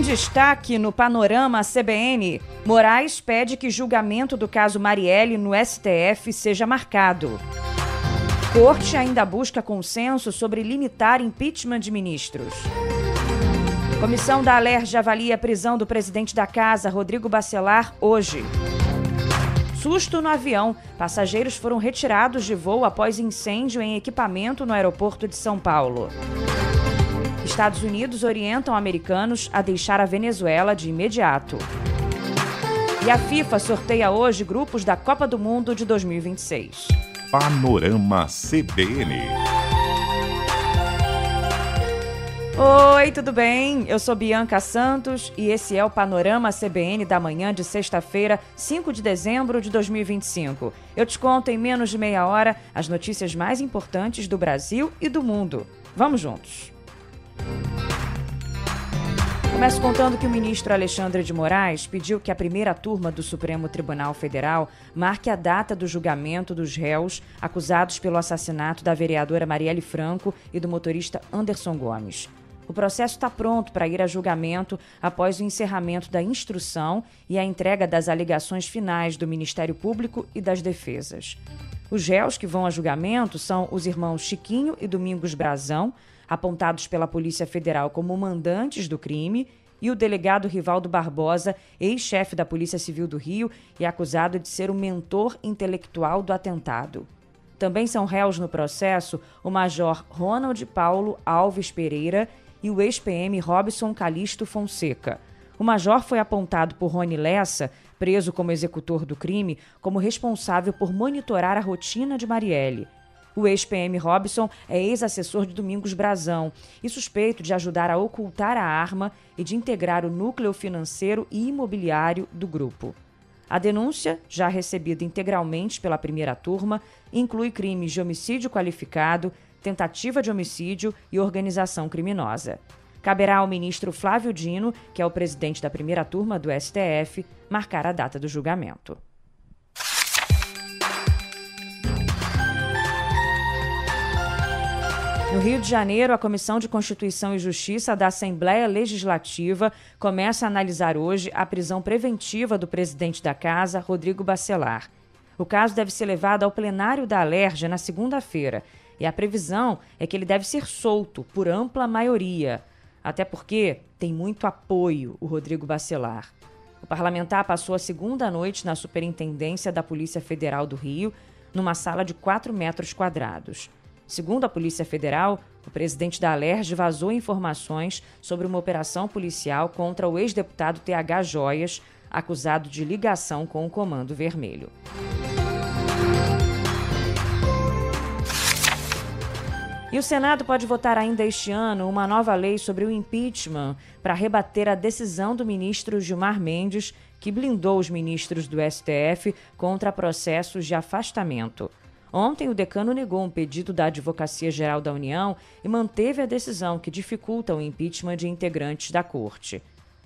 destaque no Panorama CBN, Moraes pede que julgamento do caso Marielle no STF seja marcado. Corte ainda busca consenso sobre limitar impeachment de ministros. Comissão da Alerj avalia a prisão do presidente da Casa, Rodrigo Bacelar, hoje. Susto no avião. Passageiros foram retirados de voo após incêndio em equipamento no aeroporto de São Paulo. Estados Unidos orientam americanos a deixar a Venezuela de imediato. E a FIFA sorteia hoje grupos da Copa do Mundo de 2026. Panorama CBN. Oi, tudo bem? Eu sou Bianca Santos e esse é o Panorama CBN da manhã de sexta-feira, 5 de dezembro de 2025. Eu te conto em menos de meia hora as notícias mais importantes do Brasil e do mundo. Vamos juntos. Começo contando que o ministro Alexandre de Moraes pediu que a primeira turma do Supremo Tribunal Federal marque a data do julgamento dos réus acusados pelo assassinato da vereadora Marielle Franco e do motorista Anderson Gomes. O processo está pronto para ir a julgamento após o encerramento da instrução e a entrega das alegações finais do Ministério Público e das defesas. Os réus que vão a julgamento são os irmãos Chiquinho e Domingos Brazão, apontados pela Polícia Federal como mandantes do crime, e o delegado Rivaldo Barbosa, ex-chefe da Polícia Civil do Rio e acusado de ser o mentor intelectual do atentado. Também são réus no processo o major Ronald Paulo Alves Pereira e o ex-PM Robson Calixto Fonseca. O major foi apontado por Rony Lessa, preso como executor do crime, como responsável por monitorar a rotina de Marielle. O ex-PM Robson é ex-assessor de Domingos Brazão e suspeito de ajudar a ocultar a arma e de integrar o núcleo financeiro e imobiliário do grupo. A denúncia, já recebida integralmente pela primeira turma, inclui crimes de homicídio qualificado, tentativa de homicídio e organização criminosa. Caberá ao ministro Flávio Dino, que é o presidente da primeira turma do STF, marcar a data do julgamento. No Rio de Janeiro, a Comissão de Constituição e Justiça da Assembleia Legislativa começa a analisar hoje a prisão preventiva do presidente da Casa, Rodrigo Bacelar. O caso deve ser levado ao plenário da Alerj na segunda-feira e a previsão é que ele deve ser solto por ampla maioria, até porque tem muito apoio o Rodrigo Bacelar. O parlamentar passou a segunda noite na Superintendência da Polícia Federal do Rio, numa sala de 4 metros quadrados. Segundo a Polícia Federal, o presidente da Alerj vazou informações sobre uma operação policial contra o ex-deputado TH Joias, acusado de ligação com o Comando Vermelho. E o Senado pode votar ainda este ano uma nova lei sobre o impeachment para rebater a decisão do ministro Gilmar Mendes, que blindou os ministros do STF contra processos de afastamento. Ontem, o decano negou um pedido da Advocacia Geral da União e manteve a decisão que dificulta o impeachment de integrantes da Corte.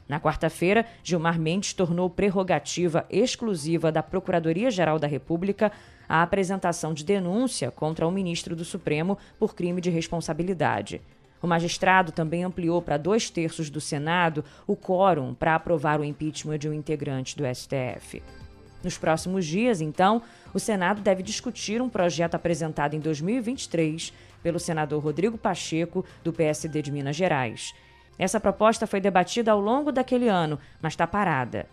Na quarta-feira, Gilmar Mendes tornou prerrogativa exclusiva da Procuradoria-Geral da República a apresentação de denúncia contra o ministro do Supremo por crime de responsabilidade. O magistrado também ampliou para 2/3 do Senado o quórum para aprovar o impeachment de um integrante do STF. Nos próximos dias, então, o Senado deve discutir um projeto apresentado em 2023 pelo senador Rodrigo Pacheco, do PSD de Minas Gerais. Essa proposta foi debatida ao longo daquele ano, mas está parada.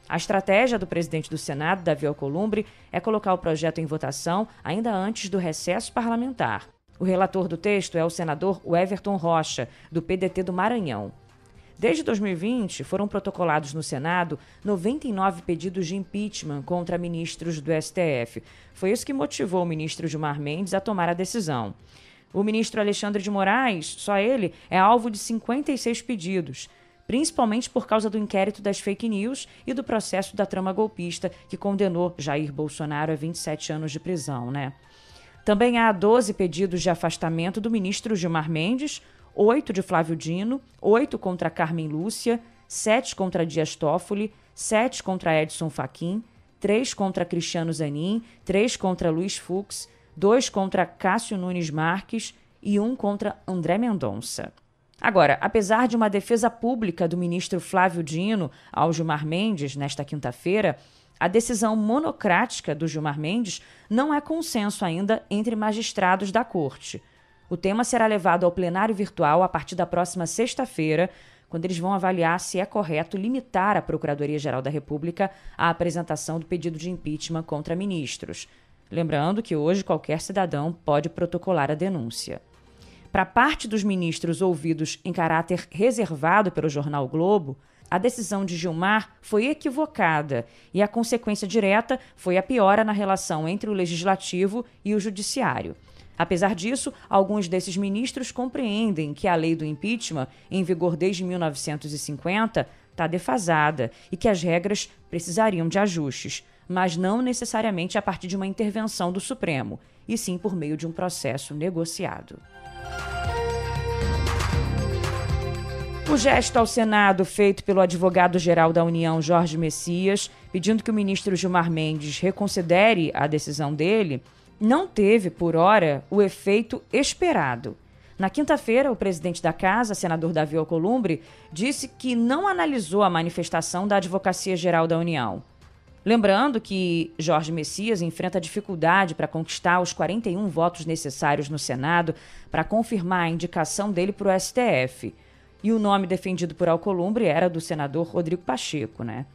A estratégia do presidente do Senado, Davi Alcolumbre, é colocar o projeto em votação ainda antes do recesso parlamentar. O relator do texto é o senador Everton Rocha, do PDT do Maranhão. Desde 2020, foram protocolados no Senado 99 pedidos de impeachment contra ministros do STF. Foi isso que motivou o ministro Gilmar Mendes a tomar a decisão. O ministro Alexandre de Moraes, só ele, é alvo de 56 pedidos, principalmente por causa do inquérito das fake news e do processo da trama golpista, que condenou Jair Bolsonaro a 27 anos de prisão, Também há 12 pedidos de afastamento do ministro Gilmar Mendes, 8 de Flávio Dino, 8 contra Carmen Lúcia, 7 contra Dias Toffoli, 7 contra Edson Fachin, 3 contra Cristiano Zanin, 3 contra Luiz Fux, 2 contra Cássio Nunes Marques e 1 contra André Mendonça. Agora, apesar de uma defesa pública do ministro Flávio Dino ao Gilmar Mendes nesta quinta-feira, a decisão monocrática do Gilmar Mendes não é consenso ainda entre magistrados da Corte. O tema será levado ao plenário virtual a partir da próxima sexta-feira, quando eles vão avaliar se é correto limitar a Procuradoria-Geral da República à apresentação do pedido de impeachment contra ministros. Lembrando que hoje qualquer cidadão pode protocolar a denúncia. Para parte dos ministros ouvidos em caráter reservado pelo jornal o Globo, a decisão de Gilmar foi equivocada e a consequência direta foi a piora na relação entre o Legislativo e o Judiciário. Apesar disso, alguns desses ministros compreendem que a lei do impeachment, em vigor desde 1950, está defasada e que as regras precisariam de ajustes, mas não necessariamente a partir de uma intervenção do Supremo, e sim por meio de um processo negociado. O gesto ao Senado feito pelo advogado-geral da União, Jorge Messias, pedindo que o ministro Gilmar Mendes reconsidere a decisão dele, não teve, por hora, o efeito esperado. Na quinta-feira, o presidente da Casa, senador Davi Alcolumbre, disse que não analisou a manifestação da Advocacia-Geral da União. Lembrando que Jorge Messias enfrenta dificuldade para conquistar os 41 votos necessários no Senado para confirmar a indicação dele para o STF. E o nome defendido por Alcolumbre era do senador Rodrigo Pacheco, né?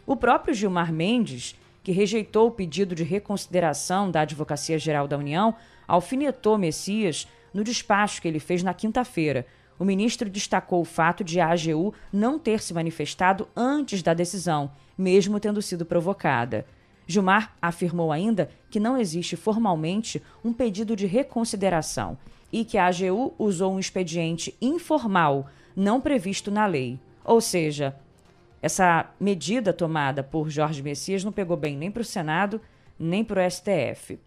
O próprio Gilmar Mendes, que rejeitou o pedido de reconsideração da Advocacia-Geral da União, alfinetou Messias no despacho que ele fez na quinta-feira. O ministro destacou o fato de a AGU não ter se manifestado antes da decisão, mesmo tendo sido provocada. Gilmar afirmou ainda que não existe formalmente um pedido de reconsideração e que a AGU usou um expediente informal, não previsto na lei. Ou seja, essa medida tomada por Jorge Messias não pegou bem nem para o Senado, nem para o STF.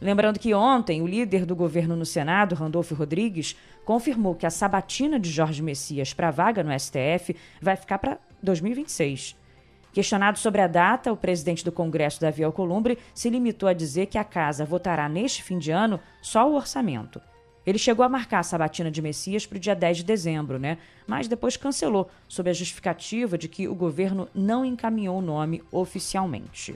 Lembrando que ontem o líder do governo no Senado, Randolfo Rodrigues, confirmou que a sabatina de Jorge Messias para a vaga no STF vai ficar para 2026. Questionado sobre a data, o presidente do Congresso, Davi Alcolumbre, se limitou a dizer que a Casa votará neste fim de ano só o orçamento. Ele chegou a marcar a sabatina de Messias para o dia 10 de dezembro, né? Mas depois cancelou, sob a justificativa de que o governo não encaminhou o nome oficialmente.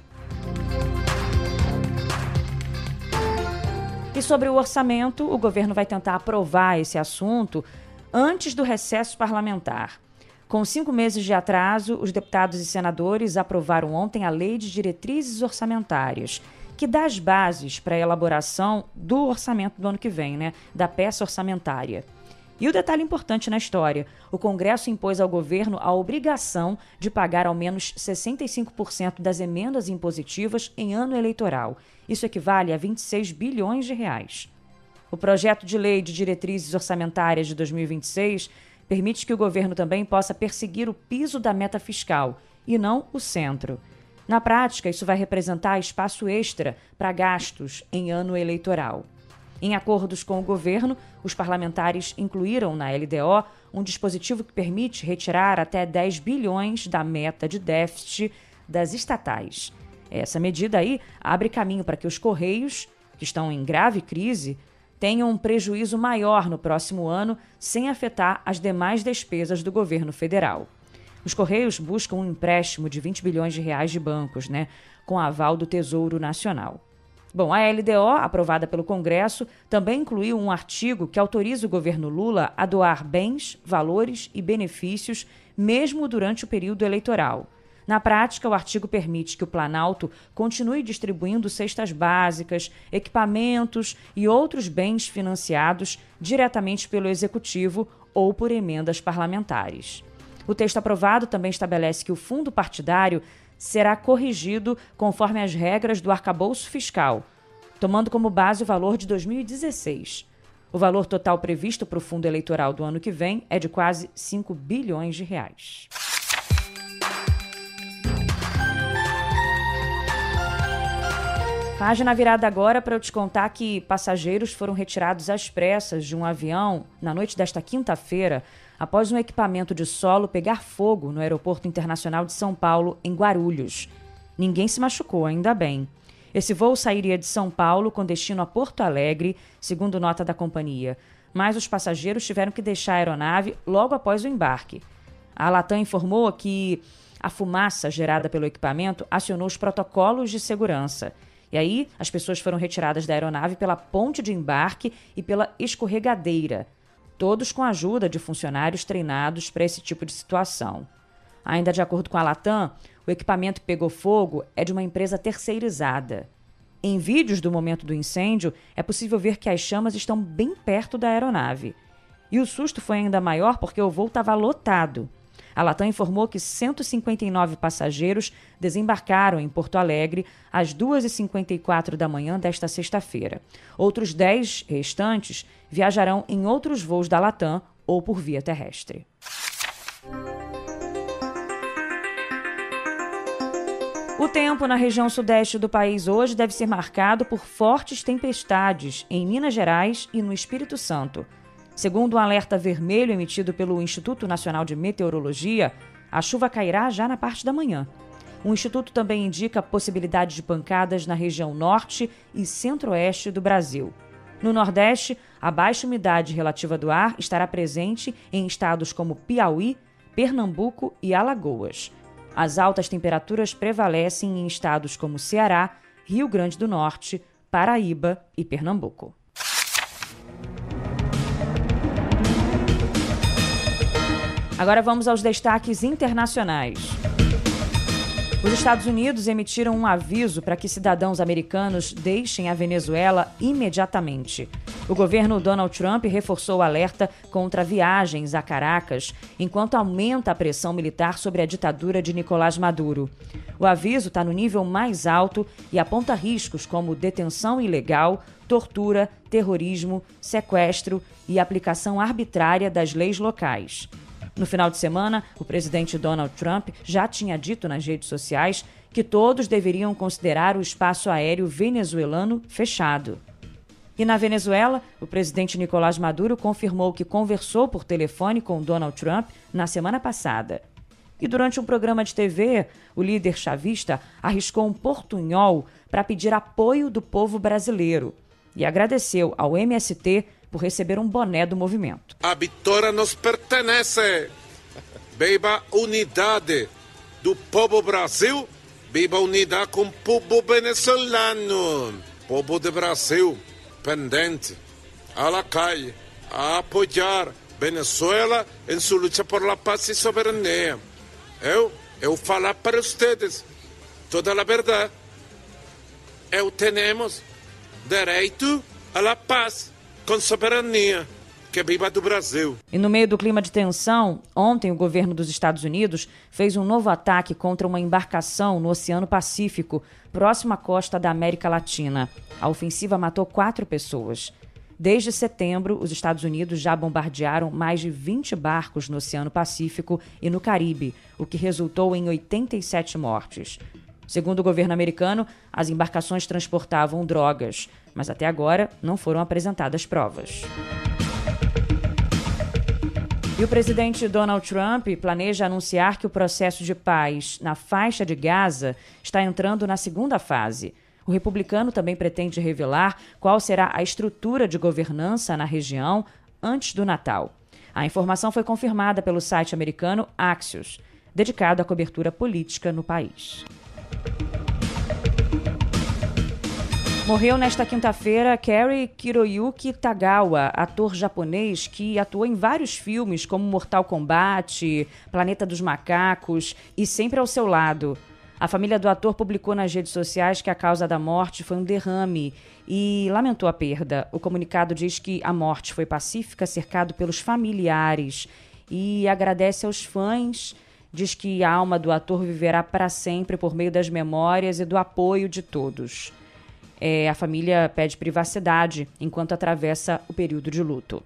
E sobre o orçamento, o governo vai tentar aprovar esse assunto antes do recesso parlamentar. Com 5 meses de atraso, os deputados e senadores aprovaram ontem a Lei de Diretrizes Orçamentárias, que dá as bases para a elaboração do orçamento do ano que vem, né, da peça orçamentária. E o detalhe importante na história, o Congresso impôs ao governo a obrigação de pagar ao menos 65% das emendas impositivas em ano eleitoral. Isso equivale a 26 bilhões de reais. O projeto de lei de diretrizes orçamentárias de 2026 permite que o governo também possa perseguir o piso da meta fiscal e não o centro. Na prática, isso vai representar espaço extra para gastos em ano eleitoral. Em acordos com o governo, os parlamentares incluíram na LDO um dispositivo que permite retirar até 10 bilhões da meta de déficit das estatais. Essa medida aí abre caminho para que os Correios, que estão em grave crise, tenham um prejuízo maior no próximo ano, sem afetar as demais despesas do governo federal. Os Correios buscam um empréstimo de 20 bilhões de reais de bancos, né, com aval do Tesouro Nacional. Bom, a LDO, aprovada pelo Congresso, também incluiu um artigo que autoriza o governo Lula a doar bens, valores e benefícios, mesmo durante o período eleitoral. Na prática, o artigo permite que o Planalto continue distribuindo cestas básicas, equipamentos e outros bens financiados diretamente pelo Executivo ou por emendas parlamentares. O texto aprovado também estabelece que o fundo partidário será corrigido conforme as regras do arcabouço fiscal, tomando como base o valor de 2016. O valor total previsto para o fundo eleitoral do ano que vem é de quase 5 bilhões de reais. Página virada agora para eu te contar que passageiros foram retirados às pressas de um avião na noite desta quinta-feira após um equipamento de solo pegar fogo no Aeroporto Internacional de São Paulo, em Guarulhos. Ninguém se machucou, ainda bem. Esse voo sairia de São Paulo com destino a Porto Alegre, segundo nota da companhia. Mas os passageiros tiveram que deixar a aeronave logo após o embarque. A Latam informou que a fumaça gerada pelo equipamento acionou os protocolos de segurança. E aí, as pessoas foram retiradas da aeronave pela ponte de embarque e pela escorregadeira, todos com a ajuda de funcionários treinados para esse tipo de situação. Ainda de acordo com a Latam, o equipamento que pegou fogo é de uma empresa terceirizada. Em vídeos do momento do incêndio, é possível ver que as chamas estão bem perto da aeronave. E o susto foi ainda maior porque o voo estava lotado. A Latam informou que 159 passageiros desembarcaram em Porto Alegre às 2h54 da manhã desta sexta-feira. Outros 10 restantes viajarão em outros voos da Latam ou por via terrestre. O tempo na região sudeste do país hoje deve ser marcado por fortes tempestades em Minas Gerais e no Espírito Santo. Segundo um alerta vermelho emitido pelo Instituto Nacional de Meteorologia, a chuva cairá já na parte da manhã. O Instituto também indica a possibilidade de pancadas na região norte e centro-oeste do Brasil. No Nordeste, a baixa umidade relativa do ar estará presente em estados como Piauí, Pernambuco e Alagoas. As altas temperaturas prevalecem em estados como Ceará, Rio Grande do Norte, Paraíba e Pernambuco. Agora vamos aos destaques internacionais. Os Estados Unidos emitiram um aviso para que cidadãos americanos deixem a Venezuela imediatamente. O governo Donald Trump reforçou o alerta contra viagens a Caracas, enquanto aumenta a pressão militar sobre a ditadura de Nicolás Maduro. O aviso está no nível mais alto e aponta riscos como detenção ilegal, tortura, terrorismo, sequestro e aplicação arbitrária das leis locais. No final de semana, o presidente Donald Trump já tinha dito nas redes sociais que todos deveriam considerar o espaço aéreo venezuelano fechado. E na Venezuela, o presidente Nicolás Maduro confirmou que conversou por telefone com Donald Trump na semana passada. E durante um programa de TV, o líder chavista arriscou um portunhol para pedir apoio do povo brasileiro e agradeceu ao MST por receber um boné do movimento. A vitória nos pertence. Viva a unidade do povo Brasil. Viva a unidade com o povo venezuelano. Povo do Brasil, pendente, a la calle, a apoiar Venezuela em sua luta por la paz e soberania. Eu falar para vocês toda a verdade. Temos direito à la paz. Com soberania, que viva do Brasil. E no meio do clima de tensão, ontem o governo dos Estados Unidos fez um novo ataque contra uma embarcação no Oceano Pacífico, próximo à costa da América Latina. A ofensiva matou 4 pessoas. Desde setembro, os Estados Unidos já bombardearam mais de 20 barcos no Oceano Pacífico e no Caribe, o que resultou em 87 mortes. Segundo o governo americano, as embarcações transportavam drogas, mas até agora não foram apresentadas provas. E o presidente Donald Trump planeja anunciar que o processo de paz na faixa de Gaza está entrando na segunda fase. O republicano também pretende revelar qual será a estrutura de governança na região antes do Natal. A informação foi confirmada pelo site americano Axios, dedicado à cobertura política no país. Morreu nesta quinta-feira Cary Hiroyuki Tagawa, ator japonês que atuou em vários filmes como Mortal Kombat, Planeta dos Macacos e Sempre ao Seu Lado. A família do ator publicou nas redes sociais que a causa da morte foi um derrame e lamentou a perda. O comunicado diz que a morte foi pacífica, cercado pelos familiares, e agradece aos fãs. Diz que a alma do ator viverá para sempre por meio das memórias e do apoio de todos. A família pede privacidade enquanto atravessa o período de luto.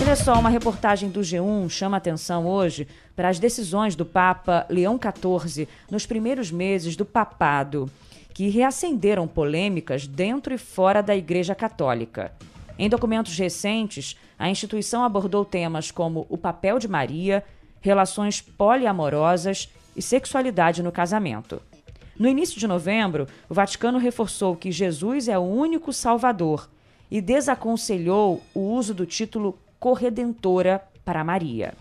Olha só, uma reportagem do G1 chama atenção hoje para as decisões do Papa Leão XIV nos primeiros meses do papado, que reacenderam polêmicas dentro e fora da Igreja Católica. Em documentos recentes, a instituição abordou temas como o papel de Maria, relações poliamorosas e sexualidade no casamento. No início de novembro, o Vaticano reforçou que Jesus é o único Salvador e desaconselhou o uso do título corredentora para Maria.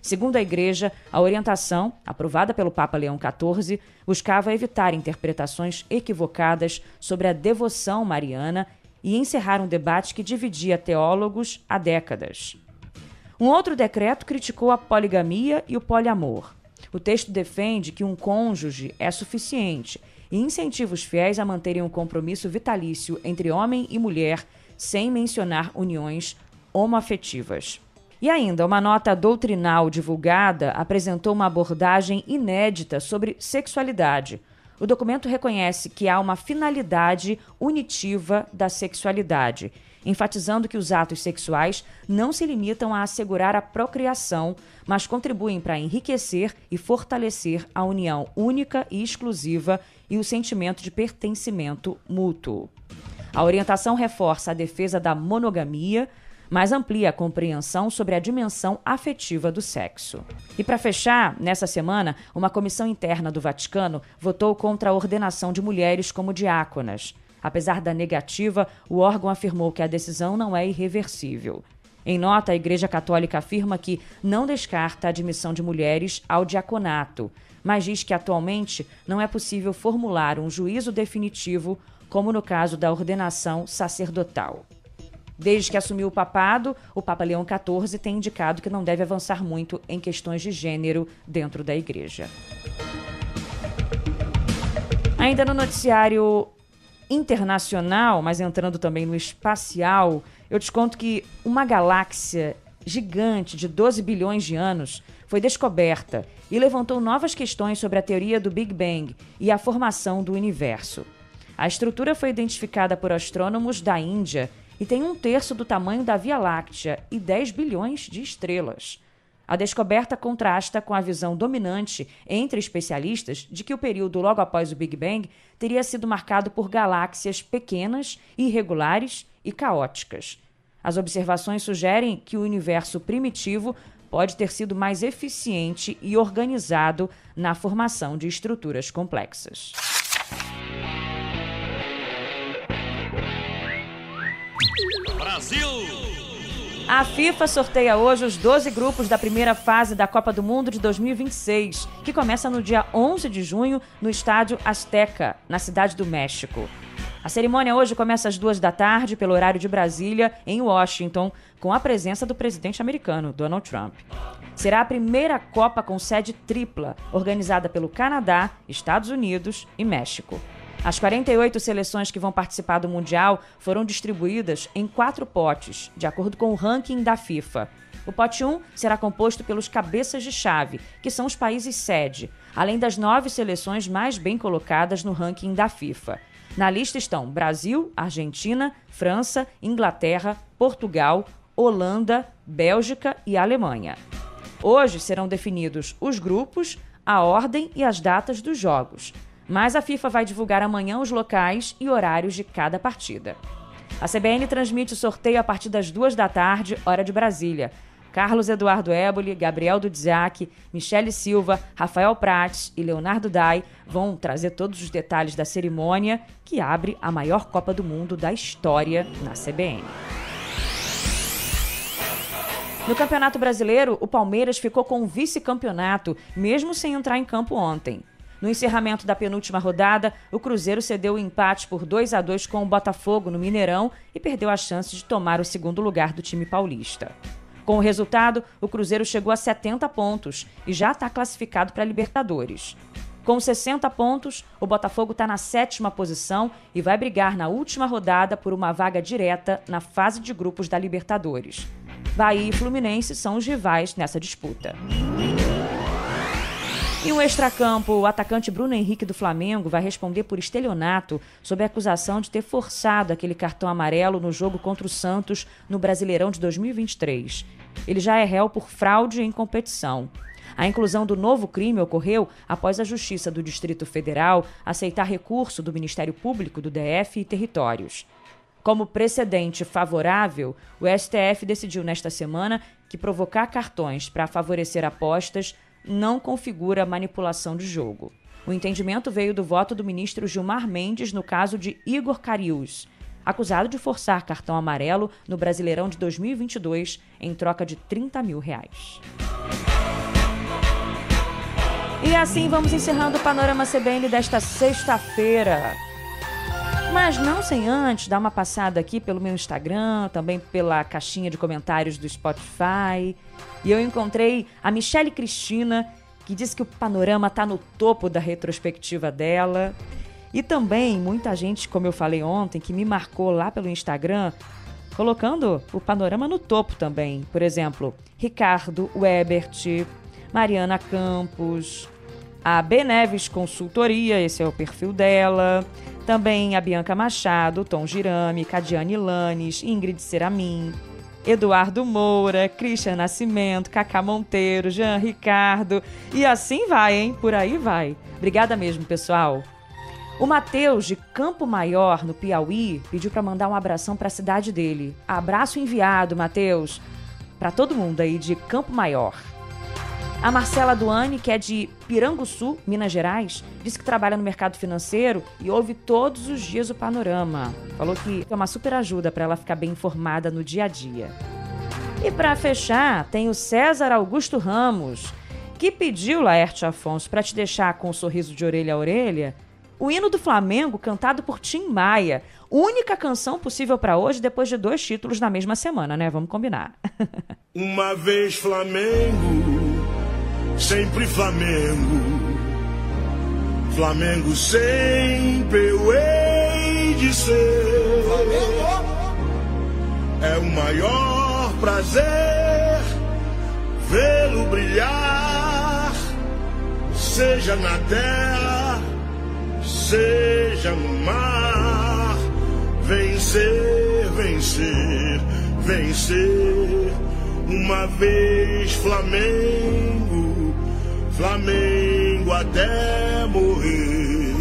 Segundo a Igreja, a orientação, aprovada pelo Papa Leão XIV, buscava evitar interpretações equivocadas sobre a devoção mariana e encerrar um debate que dividia teólogos há décadas. Um outro decreto criticou a poligamia e o poliamor. O texto defende que um cônjuge é suficiente e incentiva os fiéis a manterem um compromisso vitalício entre homem e mulher, sem mencionar uniões homoafetivas. E ainda, uma nota doutrinal divulgada apresentou uma abordagem inédita sobre sexualidade. O documento reconhece que há uma finalidade unitiva da sexualidade, enfatizando que os atos sexuais não se limitam a assegurar a procriação, mas contribuem para enriquecer e fortalecer a união única e exclusiva e o sentimento de pertencimento mútuo. A orientação reforça a defesa da monogamia, mas amplia a compreensão sobre a dimensão afetiva do sexo. E para fechar, nessa semana, uma comissão interna do Vaticano votou contra a ordenação de mulheres como diáconas. Apesar da negativa, o órgão afirmou que a decisão não é irreversível. Em nota, a Igreja Católica afirma que não descarta a admissão de mulheres ao diaconato, mas diz que atualmente não é possível formular um juízo definitivo, como no caso da ordenação sacerdotal. Desde que assumiu o papado, o Papa Leão XIV tem indicado que não deve avançar muito em questões de gênero dentro da Igreja. Ainda no noticiário internacional, mas entrando também no espacial, eu te conto que uma galáxia gigante de 12 bilhões de anos foi descoberta e levantou novas questões sobre a teoria do Big Bang e a formação do universo. A estrutura foi identificada por astrônomos da Índia e tem 1/3 do tamanho da Via Láctea e 10 bilhões de estrelas. A descoberta contrasta com a visão dominante entre especialistas de que o período logo após o Big Bang teria sido marcado por galáxias pequenas, irregulares e caóticas. As observações sugerem que o universo primitivo pode ter sido mais eficiente e organizado na formação de estruturas complexas. Brasil! A FIFA sorteia hoje os 12 grupos da primeira fase da Copa do Mundo de 2026, que começa no dia 11 de junho no estádio Azteca, na Cidade do México. A cerimônia hoje começa às 14h pelo horário de Brasília, em Washington, com a presença do presidente americano, Donald Trump. Será a primeira Copa com sede tripla, organizada pelo Canadá, Estados Unidos e México. As 48 seleções que vão participar do Mundial foram distribuídas em 4 potes, de acordo com o ranking da FIFA. O pote 1 será composto pelos cabeças de chave, que são os países sede, além das 9 seleções mais bem colocadas no ranking da FIFA. Na lista estão Brasil, Argentina, França, Inglaterra, Portugal, Holanda, Bélgica e Alemanha. Hoje serão definidos os grupos, a ordem e as datas dos jogos. Mas a FIFA vai divulgar amanhã os locais e horários de cada partida. A CBN transmite o sorteio a partir das 14h, hora de Brasília. Carlos Eduardo Éboli, Gabriel Dudziak, Michele Silva, Rafael Prats e Leonardo Dai vão trazer todos os detalhes da cerimônia que abre a maior Copa do Mundo da história na CBN. No Campeonato Brasileiro, o Palmeiras ficou com o vice-campeonato, mesmo sem entrar em campo ontem. No encerramento da penúltima rodada, o Cruzeiro cedeu o empate por 2-2 com o Botafogo no Mineirão e perdeu a chance de tomar o segundo lugar do time paulista. Com o resultado, o Cruzeiro chegou a 70 pontos e já está classificado para a Libertadores. Com 60 pontos, o Botafogo está na 7ª posição e vai brigar na última rodada por uma vaga direta na fase de grupos da Libertadores. Bahia e Fluminense são os rivais nessa disputa. E o extracampo, o atacante Bruno Henrique do Flamengo vai responder por estelionato sob a acusação de ter forçado aquele cartão amarelo no jogo contra o Santos no Brasileirão de 2023. Ele já é réu por fraude em competição. A inclusão do novo crime ocorreu após a Justiça do Distrito Federal aceitar recurso do Ministério Público do DF e Territórios. Como precedente favorável, o STF decidiu nesta semana que provocar cartões para favorecer apostas não configura manipulação de jogo. O entendimento veio do voto do ministro Gilmar Mendes no caso de Igor Cariús, acusado de forçar cartão amarelo no Brasileirão de 2022 em troca de R$30 mil. E assim vamos encerrando o Panorama CBN desta sexta-feira. Mas não sem antes dar uma passada aqui pelo meu Instagram, também pela caixinha de comentários do Spotify. E eu encontrei a Michele Cristina, que disse que o Panorama está no topo da retrospectiva dela. E também muita gente, como eu falei ontem, que me marcou lá pelo Instagram, colocando o Panorama no topo também. Por exemplo, Ricardo Webert, Mariana Campos, a B Neves Consultoria, esse é o perfil dela. Também a Bianca Machado, Tom Girame, Cadiane Lanes, Ingrid Seramin, Eduardo Moura, Christian Nascimento, Cacá Monteiro, Jean Ricardo. E assim vai, hein? Por aí vai. Obrigada mesmo, pessoal. O Matheus, de Campo Maior, no Piauí, pediu para mandar um abração para a cidade dele. Abraço enviado, Matheus, para todo mundo aí de Campo Maior. A Marcela Duane, que é de Piranguçu, Minas Gerais, disse que trabalha no mercado financeiro e ouve todos os dias o Panorama. Falou que é uma super ajuda para ela ficar bem informada no dia a dia. E para fechar, tem o César Augusto Ramos, que pediu, Laerte Afonso, para te deixar com um sorriso de orelha a orelha, o hino do Flamengo cantado por Tim Maia. Única canção possível para hoje depois de 2 títulos na mesma semana, né? Vamos combinar. Uma vez Flamengo, sempre Flamengo. Flamengo sempre eu hei de ser. É o maior prazer vê-lo brilhar, seja na terra, seja no mar. Vencer, vencer, vencer. Uma vez Flamengo, Flamengo até morrer.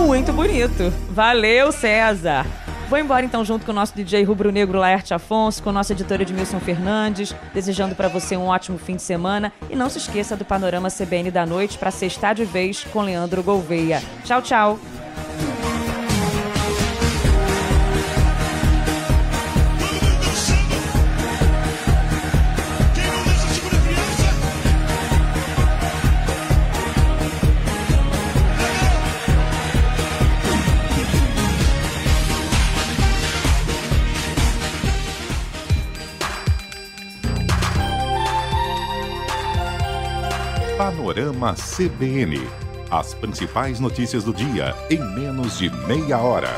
Muito bonito. Valeu, César. Vou embora então junto com o nosso DJ rubro-negro Laerte Afonso, com o nosso editor Edmilson Fernandes, desejando para você um ótimo fim de semana. E não se esqueça do Panorama CBN da noite para sextar de vez com Leandro Gouveia. Tchau, tchau. Panorama CBN. As principais notícias do dia em menos de meia hora.